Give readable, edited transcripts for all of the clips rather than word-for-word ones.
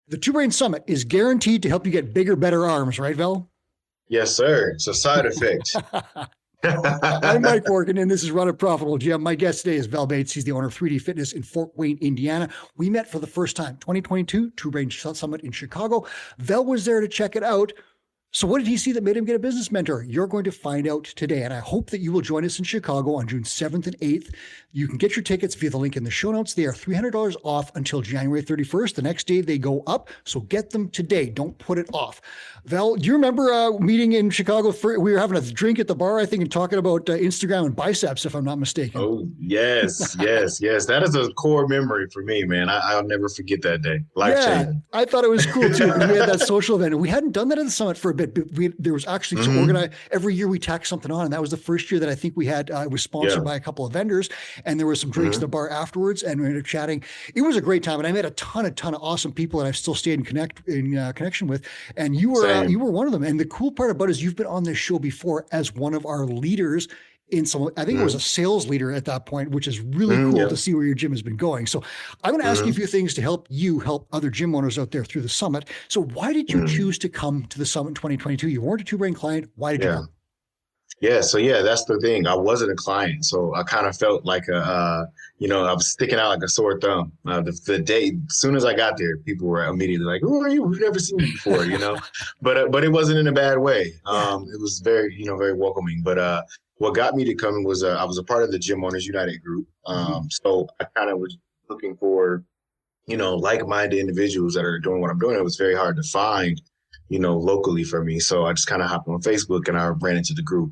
The Two Brain Summit is guaranteed to help you get bigger, better arms, right, Vel? Yes, sir. It's a side effect. I'm Mike Morgan, and this is Run a Profitable Gym. My guest today is Vel Bates. He's the owner of 3D Fitness in Fort Wayne, Indiana. We met for the first time, 2022, Two Brain Summit in Chicago. Vel was there to check it out. So what did he see that made him get a business mentor? You're going to find out today. And I hope that you will join us in Chicago on June 7th and 8th. You can get your tickets via the link in the show notes. They are $300 off until January 31st. The next day they go up. So get them today. Don't put it off. Val, do you remember meeting in Chicago? We were having a drink at the bar, I think, and talking about Instagram and biceps, if I'm not mistaken. Oh, yes, yes, yes. That is a core memory for me, man. I'll never forget that day. Life changing. I thought it was cool too. We had that social event. We hadn't done that at the summit for a bit, but there was actually to organize every year we tacked something on. And that was the first year that I think we had, it was sponsored by a couple of vendors, and there were some drinks at the bar afterwards, and we ended up chatting. It was a great time. And I met a ton of awesome people that I've still stayed in connection with. And you were one of them. And the cool part about it is you've been on this show before as one of our leaders in some, I think it was a sales leader at that point, which is really cool to see where your gym has been going. So I'm going to ask you a few things to help you help other gym owners out there through the summit. So why did you choose to come to the summit in 2022? You weren't a Two Brain client. Why did you come? Yeah. So that's the thing. I wasn't a client. So I kind of felt like I was sticking out like a sore thumb. The day, as soon as I got there, people were immediately like, "Who are you? We've never seen you before," but it wasn't in a bad way. It was very, very welcoming. But what got me to come was I was a part of the Gym Owners United group. So I kind of was looking for, like-minded individuals that are doing what I'm doing. It was very hard to find, locally for me. So I just kind of hopped on Facebook and I ran into the group.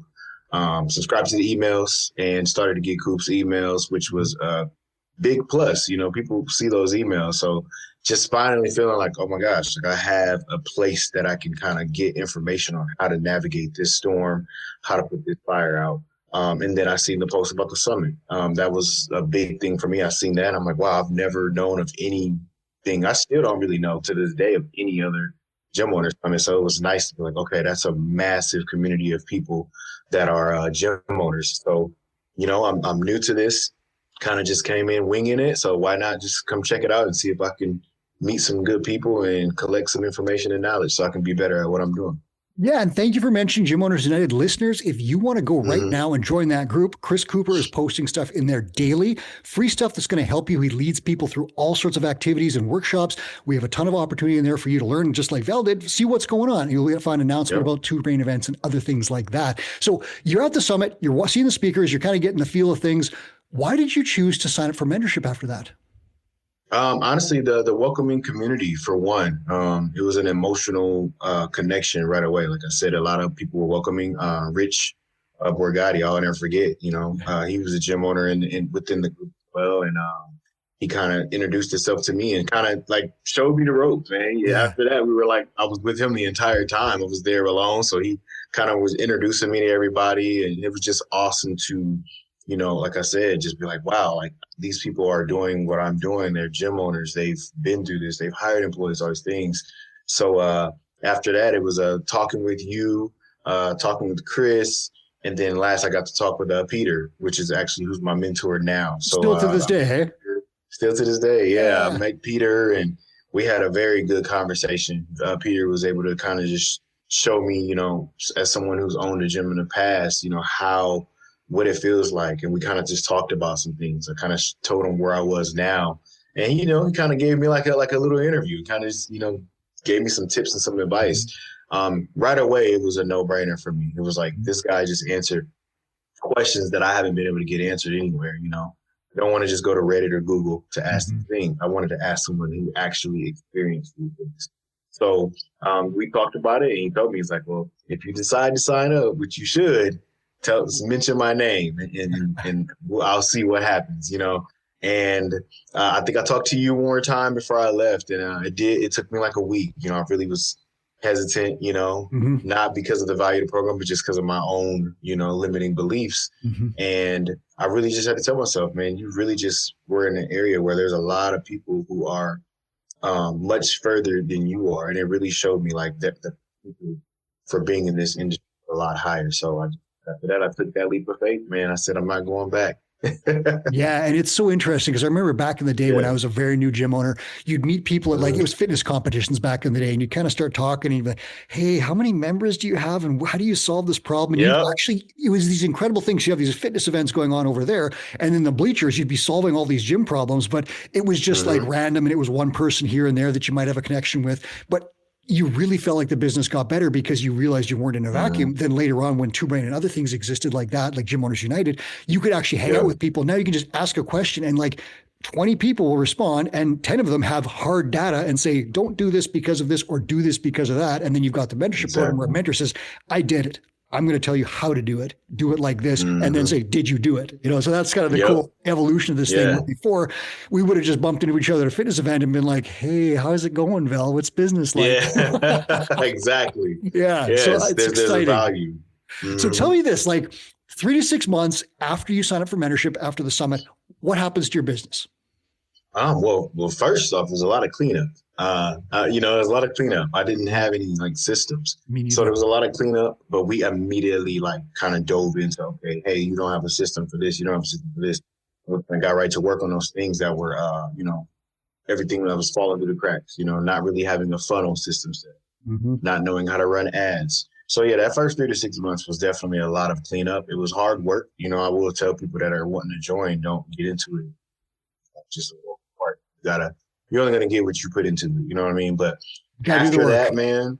Subscribed to the emails and started to get groups emails, which was a big plus. People see those emails. So just finally feeling like, oh my gosh, like I have a place that I can kind of get information on how to navigate this storm, how to put this fire out. And then I seen the post about the summit. That was a big thing for me. I seen that. I'm like, wow, I've never known of anything. I still don't really know to this day of any other gym owners summit. So it was nice to be like, okay, that's a massive community of people that are gym owners. So, I'm new to this, kind of just came in winging it. So why not just come check it out and see if I can meet some good people and collect some information and knowledge so I can be better at what I'm doing. Yeah, and thank you for mentioning Gym Owners United listeners. If you want to go right now and join that group, Chris Cooper is posting stuff in there daily, free stuff that's going to help you. He leads people through all sorts of activities and workshops. We have a ton of opportunity in there for you to learn, just like Vel did, see what's going on. You'll find an announcement about Two Brain events and other things like that. So you're at the summit, you're seeing the speakers, you're kind of getting the feel of things. Why did you choose to sign up for mentorship after that? Honestly, the welcoming community, for one. It was an emotional connection right away. Like I said, a lot of people were welcoming. Rich Borgatti, I'll never forget. He was a gym owner within the group as well, and he kind of introduced himself to me and kind of like showed me the ropes, man. Yeah. After that, we were like, I was with him the entire time. I was there alone, so he kind of was introducing me to everybody, and it was just awesome to, like I said, just be like, wow, like these people are doing what I'm doing. They're gym owners. They've been through this. They've hired employees, all these things. So after that, it was talking with you, talking with Chris. And then last I got to talk with Peter, which is actually who's my mentor now. So still to this day, hey? Still to this day, yeah. I met Peter and we had a very good conversation. Peter was able to kind of just show me, as someone who's owned a gym in the past, what it feels like. And we kind of just talked about some things. I kind of told him where I was now. And, he kind of gave me like a little interview, kind of just, gave me some tips and some advice. Right away, it was a no-brainer for me. It was like, this guy just answered questions that I haven't been able to get answered anywhere, I don't want to just go to Reddit or Google to ask the thing. I wanted to ask someone who actually experienced these things. So we talked about it, and he told me, he's like, well, if you decide to sign up, which you should, mention my name and I'll see what happens, And I think I talked to you one more time before I left, and it took me like a week. I really was hesitant, not because of the value of the program, but just because of my own, limiting beliefs. And I really just had to tell myself, man, you really just were in an area where there's a lot of people who are much further than you are. And it really showed me like that the people for being in this industry are a lot higher. So after that, I took that leap of faith, man. I said, I'm not going back. Yeah, and it's so interesting because I remember back in the day when I was a very new gym owner, you'd meet people at like it was fitness competitions back in the day, and you kind of start talking and you'd be like, "Hey, how many members do you have, and how do you solve this problem?" And you Yep. actually, it was these incredible things. You have these fitness events going on over there, and in the bleachers, you'd be solving all these gym problems, but it was just like random, and it was one person here and there that you might have a connection with, but you really felt like the business got better because you realized you weren't in a vacuum. Then later on, when Two Brain and other things existed like that, like Gym Owners United, you could actually hang out with people. Now you can just ask a question and like 20 people will respond and 10 of them have hard data and say, don't do this because of this or do this because of that. And then you've got the mentorship program where a mentor says, I did it. I'm going to tell you how to do it like this, and then say, did you do it? You know, so that's kind of the cool evolution of this thing. Before, we would have just bumped into each other at a fitness event and been like, hey, how's it going, Vel? What's business like? Yeah, exactly. Yeah. Yes, So it's there's a exciting. value. So tell me this, like 3 to 6 months after you sign up for mentorship, after the summit, what happens to your business? Well, first off, there's a lot of cleanup. There's a lot of cleanup. I didn't have any like systems. So there was a lot of cleanup, but we immediately like kind of dove into, okay, hey, you don't have a system for this. You don't have a system for this. I got right to work on those things that were, everything that was falling through the cracks, not really having a funnel system set, not knowing how to run ads. So yeah, that first 3 to 6 months was definitely a lot of cleanup. It was hard work. I will tell people that are wanting to join, don't get into it. Just a little part. You're only going to get what you put into it. You know what I mean? But after that, man,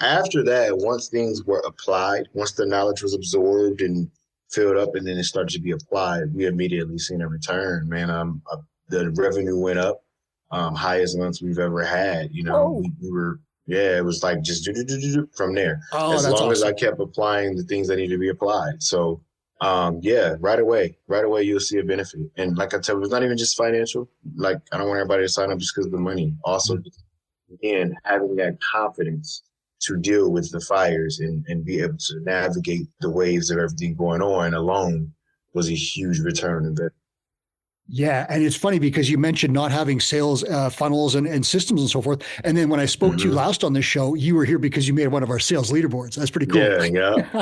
after that, once things were applied, once the knowledge was absorbed and filled up and then it started to be applied, we immediately seen a return, man. The revenue went up, highest months we've ever had. We were, it was like just from there. As long as I kept applying the things that need to be applied. So, right away you'll see a benefit. And like I tell you, it's not even just financial. Like I don't want everybody to sign up just because of the money. Also, again, having that confidence to deal with the fires and be able to navigate the waves of everything going on alone was a huge return investment. Yeah. And it's funny because you mentioned not having sales funnels and systems and so forth. And then when I spoke to you last on this show, you were here because you made one of our sales leaderboards. That's pretty cool.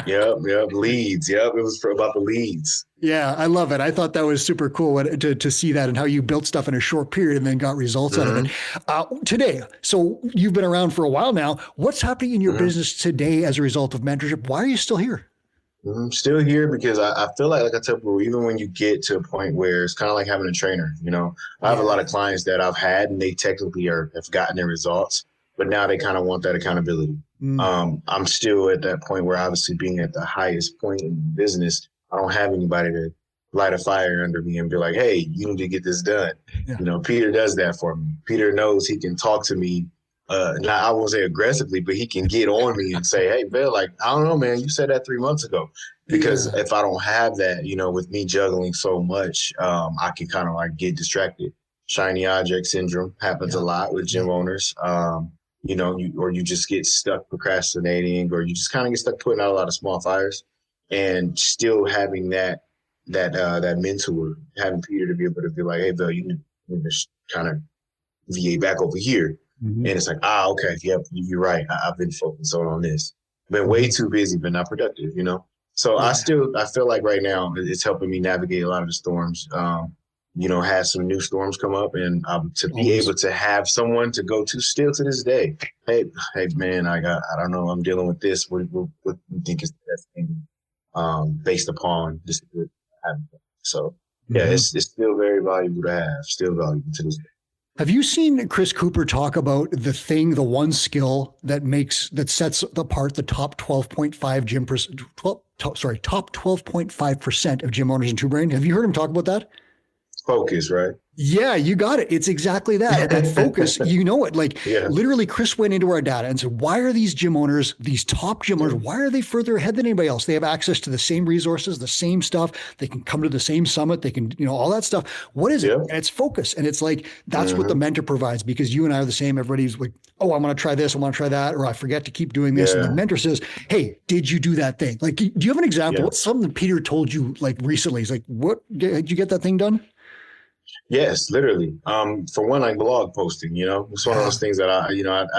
Yeah. Leads. Yep. It was about the leads. Yeah. I love it. I thought that was super cool to see that and how you built stuff in a short period and then got results out of it. Today, so you've been around for a while now. What's happening in your business today as a result of mentorship? Why are you still here? I'm still here because I feel like I tell people, even when you get to a point where it's kind of like having a trainer, I have a lot of clients that I've had and they technically have gotten their results, but now they kind of want that accountability. I'm still at that point where obviously being at the highest point in business, I don't have anybody to light a fire under me and be like, hey, you need to get this done. Yeah. Peter does that for me. Peter knows he can talk to me. Not, I won't say aggressively, but he can get on me and say, hey, Vel, like, I don't know, man, you said that 3 months ago. Because if I don't have that, with me juggling so much, I can kind of like get distracted. Shiny object syndrome happens a lot with gym owners. Or you just get stuck procrastinating, or you just kind of get stuck putting out a lot of small fires, and still having that mentor, having Peter to be able to be like, hey, Vel, you need to kind of VA back over here. And it's like, okay, yep, you're right. I've been focused on this. Been way too busy, but not productive, So I feel like right now it's helping me navigate a lot of the storms. Had some new storms come up, and to be able to have someone to go to still to this day. Hey, man, I don't know, I'm dealing with this. What do you think is the best thing based upon this? So it's still very valuable to have. Still valuable to this day. Have you seen Chris Cooper talk about the one skill that sets apart the top 12.5% of gym owners in Two Brain? Have you heard him talk about that? Focus, right? Yeah, you got it. It's exactly that. That focus, literally Chris went into our data and said, why are these gym owners, these top gym owners, why are they further ahead than anybody else? They have access to the same resources, the same stuff. They can come to the same summit. They can, all that stuff. What is it? And it's focus. And it's like, that's what the mentor provides, because you and I are the same. Everybody's like, oh, I want to try this. I want to try that. Or I forget to keep doing this. And the mentor says, hey, did you do that thing? Like, do you have an example? What's something that Peter told you like recently? He's like, what, did you get that thing done? Yes, literally. For one, like blog posting, it's one of those things that I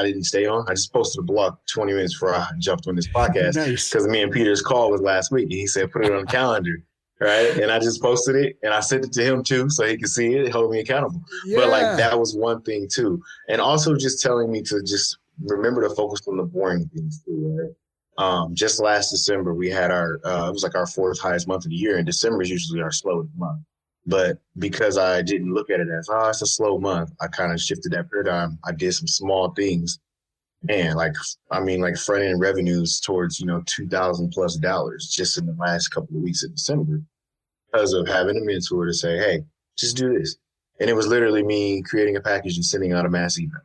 didn't stay on. I just posted a blog 20 minutes before I jumped on this podcast because me and Peter's call was last week. And he said, put it on the calendar. Right. And I just posted it and I sent it to him too, so he could see it, hold me accountable. But like Yeah. that was one thing too. And also just telling me to just remember to focus on the boring things too, right? Just last December, we had our, it was like our fourth highest month of the year, and December is usually our slowest month. But because I didn't look at it as, oh, it's a slow month, I kind of shifted that paradigm. I did some small things. And like, I mean, like front end revenues towards, $2,000+ just in the last couple of weeks of December because of having a mentor to say, hey, just do this. And it was literally me creating a package and sending out a mass email.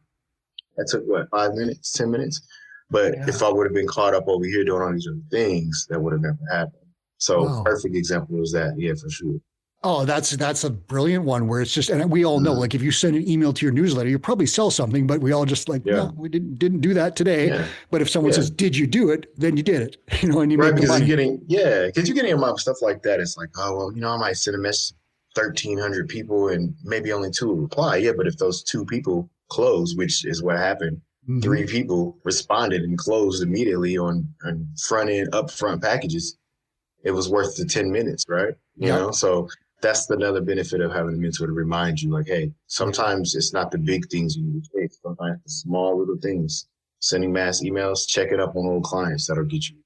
That took what, 5 minutes, 10 minutes? But if I would have been caught up over here doing all these other things, that would have never happened. So perfect example was that. Yeah, for sure. Oh, that's a brilliant one where it's just, and we all know, like if you send an email to your newsletter, you probably sell something, but we all just like, no, we didn't do that today. Yeah. But if someone says, did you do it? Then you did it, and you make the money. Because you're getting about stuff like that. It's like, oh, well, I might send a message to 1,300 people and maybe only 2 will reply. Yeah, but if those 2 people close, which is what happened, 3 people responded and closed immediately on front end, upfront packages. It was worth the 10 minutes, right? You know, so that's another benefit of having a mentor to remind you, like, hey, sometimes it's not the big things you need to chase. Sometimes the small little things, sending mass emails, checking up on old clients, that'll get you.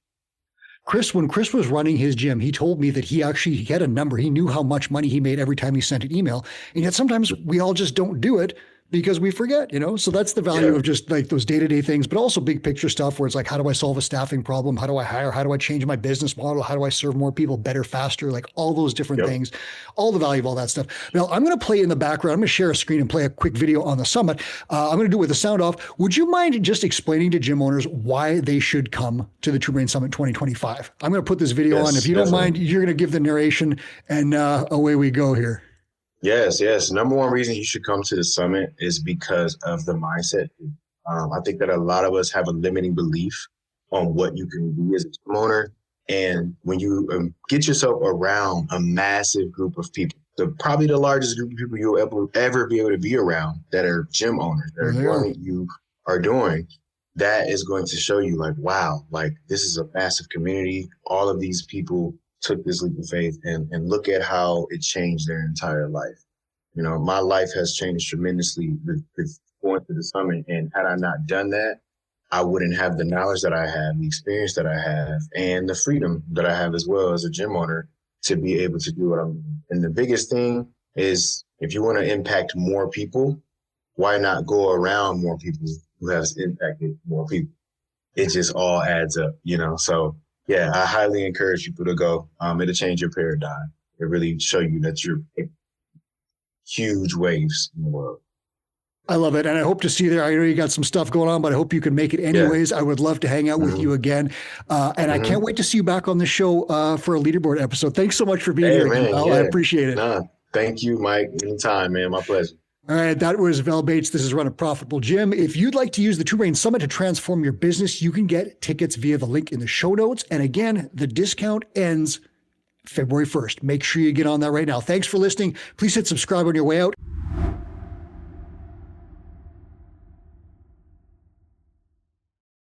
Chris, when Chris was running his gym, he told me that he had a number. He knew how much money he made every time he sent an email. And yet sometimes we all just don't do it because we forget, so that's the value of just like those day-to-day things, but also big picture stuff where it's like, how do I solve a staffing problem? How do I hire? How do I change my business model? How do I serve more people better, faster? Like all those different things, all the value of all that stuff. Now I'm going to play in the background. I'm going to share a screen and play a quick video on the summit. I'm going to do it with the sound off. Would you mind just explaining to gym owners why they should come to the Two Brain Summit 2025? I'm going to put this video on. If you don't mind, you're going to give the narration and away we go here. Yes. Number one reason you should come to the summit is because of the mindset. I think that a lot of us have a limiting belief on what you can be as a gym owner. And when you get yourself around a massive group of people, probably the largest group of people you'll ever be able to be around that are gym owners, that are doing what you are doing, that is going to show you like, wow, like this is a massive community. All of these people took this leap of faith and look at how it changed their entire life. My life has changed tremendously with going to the summit. And had I not done that, I wouldn't have the knowledge that I have, the experience that I have, and the freedom that I have as well as a gym owner to be able to do what I'm doing. And the biggest thing is if you want to impact more people, why not go around more people who have impacted more people? It just all adds up, So yeah, I highly encourage people to go. It'll change your paradigm. It really show you that you're huge waves in the world. I love it. And I hope to see you there. I know you got some stuff going on, but I hope you can make it anyways. I would love to hang out with you again. And I can't wait to see you back on the show for a leaderboard episode. Thanks so much for being here. Man, I appreciate it. Thank you, Mike. Anytime, man. My pleasure. All right, that was Vel Bates. This is Run a Profitable Gym. If you'd like to use the Two Brain Summit to transform your business, you can get tickets via the link in the show notes. And again, the discount ends February 1st. Make sure you get on that right now. Thanks for listening. Please hit subscribe on your way out.